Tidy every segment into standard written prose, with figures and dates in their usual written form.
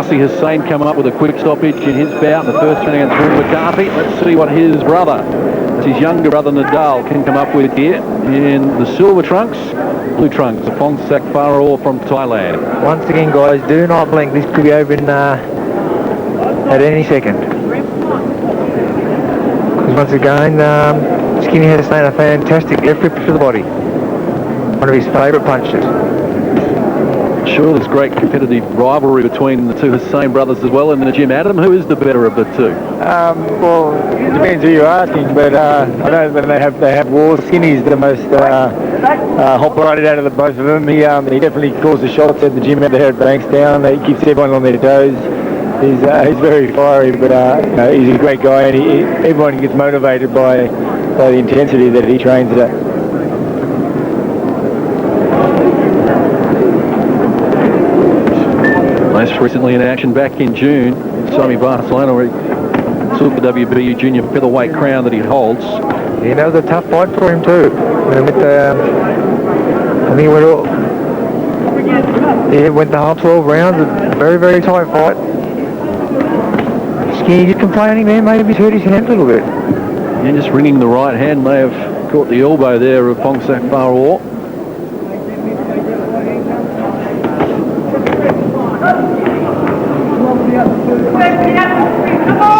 see Husseim come up with a quick stoppage in his bout in the first round against Will McCarthy. Let's see what his brother, that's his younger brother Nedal, can come up with here in the silver trunks. Blue trunks, the Phongsak Phaor from Thailand. Once again, guys, do not blink. This could be over in, at any second. Because once again, Skinny has done a fantastic left rip to the body. One of his favourite punches. Sure, there's great competitive rivalry between the two Husseim brothers as well in the gym. Adam, who is the better of the two? Well, it depends who you're asking, but I know that they have war. Skinny's the most hot-blooded out of the both of them. He definitely calls the shots at the gym at the head banks down. He keeps everyone on their toes. He's very fiery, but he's a great guy, and everyone gets motivated by the intensity that he trains at. Most recently in action back in June, Sami Barcelona, where he took the WBU junior featherweight crown that he holds. Yeah, that was a tough fight for him too. With I think it went the whole 12 rounds. A very, very tight fight. Skinny just complaining there, maybe he's hurt his hand a little bit. Yeah, just ringing the right hand, may have caught the elbow there of Phongsak Phaor.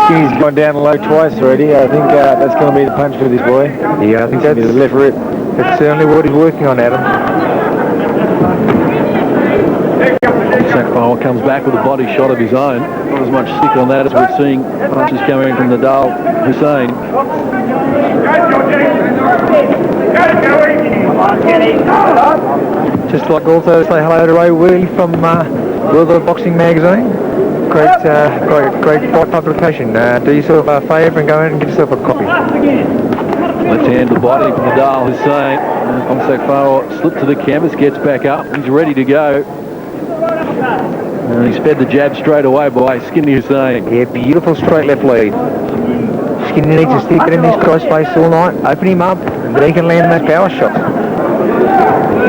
Skinny's gone down low twice already. I think that's going to be the punch for this boy. Yeah, I think that's the left rip. That's certainly what he's working on, Adam. Phongsak Phaor comes back with a body shot of his own. Not as much stick on that as we're seeing punches coming from Nedal Husseim. Just like also say hello to Ray Wheely from World of Boxing magazine. Great fight publication. Do yourself a favour and go in and get yourself a copy. Left hand to body from Nedal Husseim. Phongsak Phaor slipped to the canvas, gets back up. He's ready to go. And he's fed the jab straight away by Skinny Husseim. Yeah, beautiful straight left lead. Skinny needs to stick it in his cross face all night, open him up, and then he can land those power shots.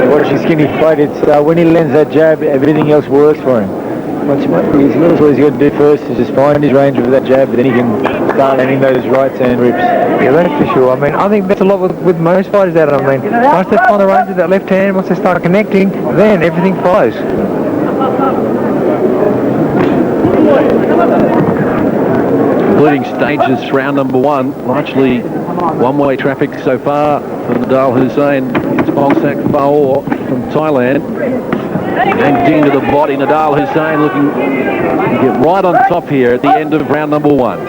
Watching Skinny fight, it's when he lands that jab, everything else works for him. What he's got to do first is just find his range with that jab, but then he can start landing those right hand rips. Yeah, that's for sure. I mean, I think that's a lot with most fighters out. I mean, once they find the range with that left hand, once they start connecting, then everything flows. Concluding stages, round number one. Largely one-way traffic so far for Nedal Husseim. It's Phongsak Phaor from Thailand. And ding to the body. Nedal Husseim looking to get right on top here at the end of round number one.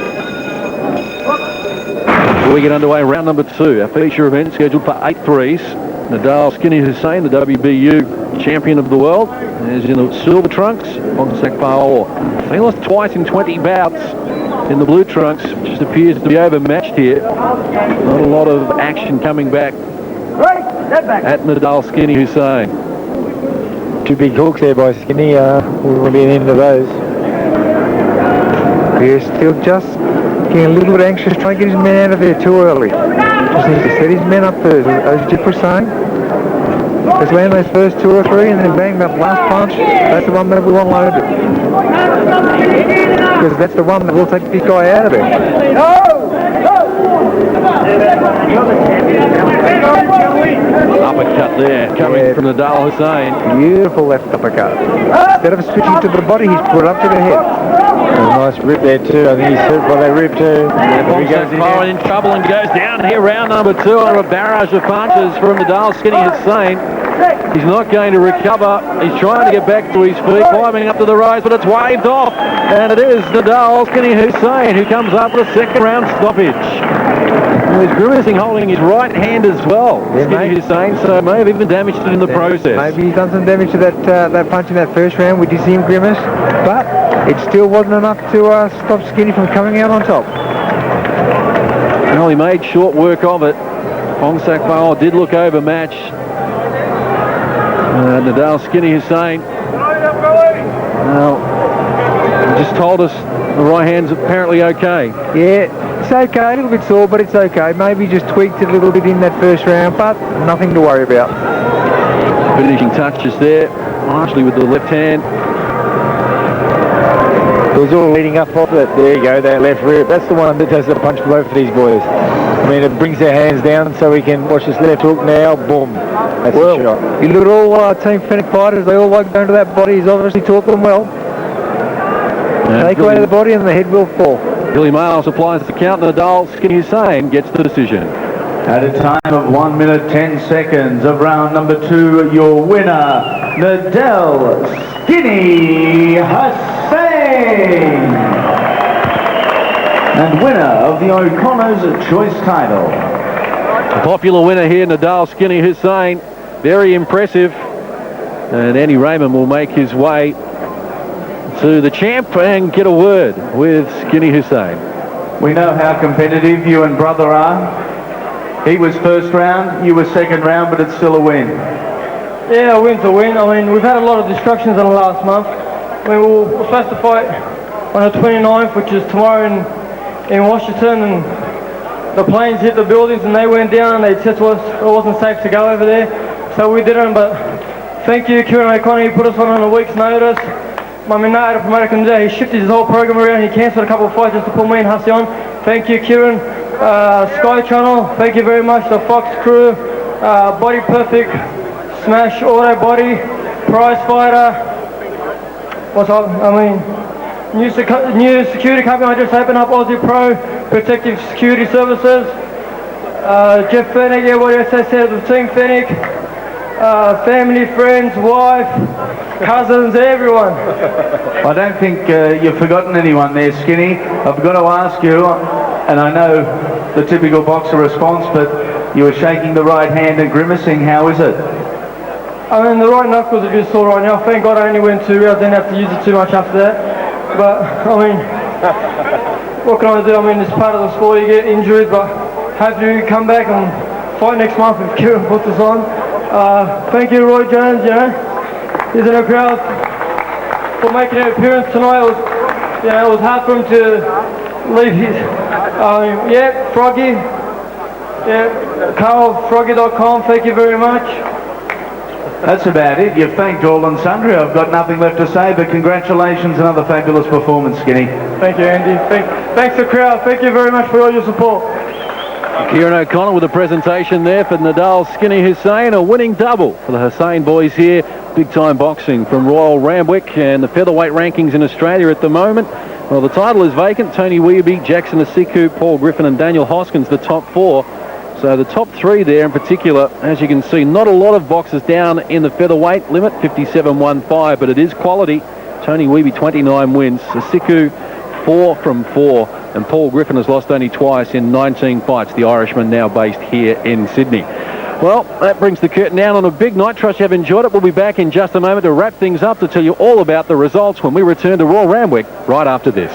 Before we get underway, round number two, a feature event scheduled for 8 threes. Nedal Skinny Husseim, the WBU champion of the world, is in the silver trunks. Phongsak Phaor, famous twice in 20 bouts in the blue trunks. Just appears to be overmatched here. Not a lot of action coming back at Nedal Skinny Husseim. Two big hooks there by Skinny. Will be an end of those. He's still just getting a little bit anxious, trying to get his men out of there too early. Just needs to set his men up first, as Jip was saying. Just land those first 2 or 3 and then bang that last punch. That's the one that we want loaded. Because that's the one that will take this guy out of there. Uppercut there, coming from Nedal Husseim. Beautiful left uppercut. Instead of switching to the body, he's put it up to the head. A nice rip there too. I think he's hurt by that rip too. Phongsak Phaor in trouble and goes down here. Round number two under a barrage of punches from Nedal Skinny Husseim. He's not going to recover. He's trying to get back to his feet, climbing up to the rise, but it's waved off. And it is Nedal Skinny Husseim who comes up with a second round stoppage. Well, he's grimacing, holding his right hand as well, Skinny Husseim, so may have even damaged it in the process. Maybe he's done some damage to that punch in that first round. We did see him grimace, but it still wasn't enough to stop Skinny from coming out on top. Well, he made short work of it. Phongsak Phaor did look overmatched. Nedal Skinny Husseim, well, just told us the right hand's apparently okay. Yeah, it's okay, a little bit sore, but it's okay. Maybe just tweaked it a little bit in that first round, but nothing to worry about. Finishing touches there, largely with the left hand. was all leading up off it. There you go, that left rib. That's the one that does the punch blow for these boys. I mean, it brings their hands down so we can watch this left hook now. Boom. That's the shot. You look at all Team Fennec fighters, they all like going to that body. He's obviously taught them well. Take away the body and the head will fall. Billy Miles applies the count. Nedal Skinny Husseim gets the decision. At a time of 1 minute 10 seconds of round number 2, your winner, Nedal Skinny Husseim. And winner of the O'Connor's Choice title. A popular winner here, Nedal Skinny Husseim. Very impressive. And Andy Raymond will make his way to the champ and get a word with Skinny Husseim. We know how competitive you and brother are. He was first round, you were second round, but it's still a win. Yeah, a win's a win. I mean, we've had a lot of distractions in the last month. I mean, we were supposed to fight on the 29th, which is tomorrow in Washington, and the planes hit the buildings and they went down and they said to us it wasn't safe to go over there. So we didn't, but thank you, Kieran O'Connor. He put us on a week's notice. I mean, no other promoter can do that. He shifted his whole program around. He cancelled a couple of fights just to put me and Hussey on. Thank you, Kieran. Sky Channel, thank you very much. The Fox crew, Body Perfect, Smash Auto Body, Prize Fighter. What's up? I mean, new security company I just opened up, Aussie Pro Protective Security Services. Jeff Fennec, yeah, what I said, the Team Fennec, family, friends, wife, cousins, everyone. I don't think you've forgotten anyone there, Skinny. I've got to ask you, and I know the typical boxer response, but you were shaking the right hand and grimacing. How is it? I mean, the right knuckles are just sore right now. Thank God I only went 2 rounds, didn't have to use it too much after that. But, I mean, what can I do? I mean, it's part of the sport, you get injured, but hopefully we come back and fight next month if Kieran puts us on. Thank you, Roy Jones, you know. He's in the crowd for making an appearance tonight. It was hard for him to leave his, yeah, Froggy, yeah, CarlFroggy.com, thank you very much. That's about it. You've thanked all and sundry. I've got nothing left to say, but congratulations, another fabulous performance, Skinny. Thank you, Andy. Thanks to the crowd. Thank you very much for all your support. Kieran O'Connor with a presentation there for Nedal Skinny Husseim, a winning double for the Hussein boys here. Big time boxing from Royal Randwick, and the featherweight rankings in Australia at the moment. Well, the title is vacant. Tony Weirby, Jackson Asiku, Paul Griffin and Daniel Hoskins, the top 4. So the top 3 there in particular, as you can see, not a lot of boxers down in the featherweight limit, 57.15, but it is quality. Tony Weirby, 29 wins. Asiku, 4 from 4. And Paul Griffin has lost only twice in 19 fights. The Irishman now based here in Sydney. Well, that brings the curtain down on a big night. Trust you have enjoyed it. We'll be back in just a moment to wrap things up, to tell you all about the results when we return to Royal Randwick right after this.